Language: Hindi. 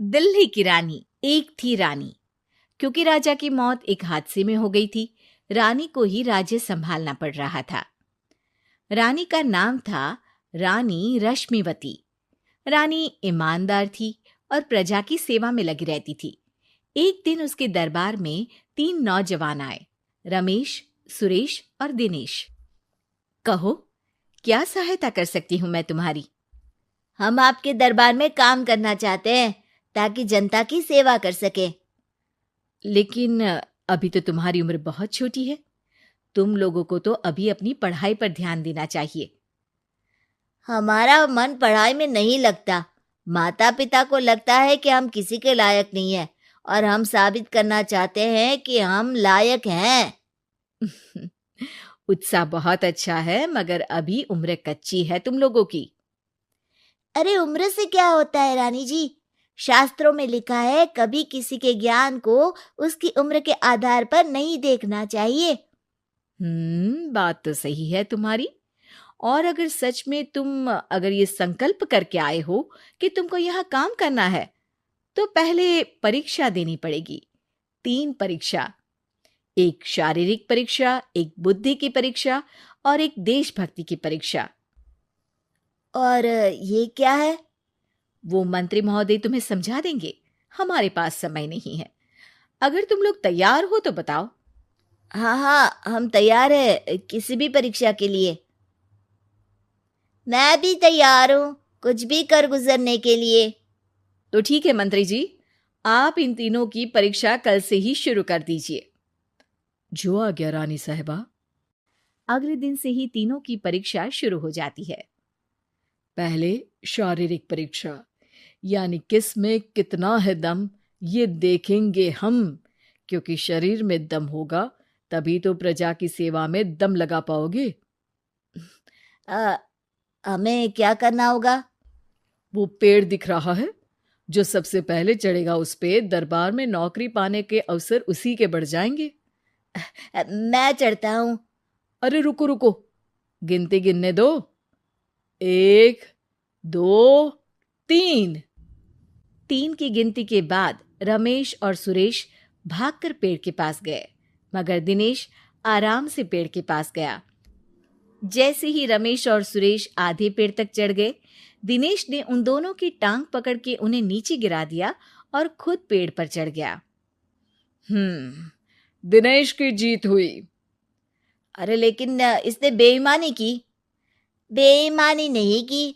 दिल्ली की रानी। एक थी रानी। क्योंकि राजा की मौत एक हादसे में हो गई थी, रानी को ही राज्य संभालना पड़ रहा था। रानी का नाम था रानी रश्मिवती। रानी ईमानदार थी और प्रजा की सेवा में लगी रहती थी। एक दिन उसके दरबार में 3 नौजवान आए, रमेश, सुरेश और दिनेश। कहो, क्या सहायता कर सकती हूँ मैं तुम्हारी? हम आपके दरबार में काम करना चाहते हैं ताकि जनता की सेवा कर सके। लेकिन अभी तो तुम्हारी उम्र बहुत छोटी है। तुम लोगों को तो अभी अपनी पढ़ाई पर ध्यान देना चाहिए। हमारा मन पढ़ाई में नहीं लगता। माता पिता को लगता है कि हम किसी के लायक नहीं हैं और हम साबित करना चाहते हैं कि हम लायक हैं। उत्साह बहुत अच्छा है, मगर अभी उम्र कच्ची है तुम लोगों की। अरे उम्र से क्या होता है रानी जी? शास्त्रों में लिखा है कभी किसी के ज्ञान को उसकी उम्र के आधार पर नहीं देखना चाहिए। बात तो सही है तुम्हारी। और अगर सच में तुम अगर ये संकल्प करके आए हो कि तुमको यहाँ काम करना है, तो पहले परीक्षा देनी पड़ेगी। 3 परीक्षा, एक शारीरिक परीक्षा, एक बुद्धि की परीक्षा और एक देशभक्ति की परीक्षा। और ये क्या है? वो मंत्री महोदय तुम्हें समझा देंगे। हमारे पास समय नहीं है। अगर तुम लोग तैयार हो तो बताओ। हाँ हाँ, हम तैयार है किसी भी परीक्षा के लिए। मैं भी तैयार हूँ कुछ भी कर गुजरने के लिए। तो ठीक है मंत्री जी, आप इन तीनों की परीक्षा कल से ही शुरू कर दीजिए। जो आ गया रानी साहिबा। अगले दिन से ही तीनों की परीक्षा शुरू हो जाती है। पहले शारीरिक परीक्षा, यानी किस में कितना है दम, ये देखेंगे हम। क्योंकि शरीर में दम होगा तभी तो प्रजा की सेवा में दम लगा पाओगे। अ, हमें क्या करना होगा? वो पेड़ दिख रहा है, जो सबसे पहले चढ़ेगा उस पे दरबार में नौकरी पाने के अवसर उसी के बढ़ जाएंगे। मैं चढ़ता हूँ। अरे रुको रुको, गिनती गिनने दो। 1, 2, 3। 3 की गिनती के बाद रमेश और सुरेश भागकर पेड़ के पास गए, मगर दिनेश आराम से पेड़ के पास गया। जैसे ही रमेश और सुरेश आधे पेड़ तक चढ़ गए, दिनेश ने उन दोनों की टांग पकड़ के उन्हें नीचे गिरा दिया और खुद पेड़ पर चढ़ गया। दिनेश की जीत हुई। अरे लेकिन इसने बेईमानी की। बेईमानी नहीं की,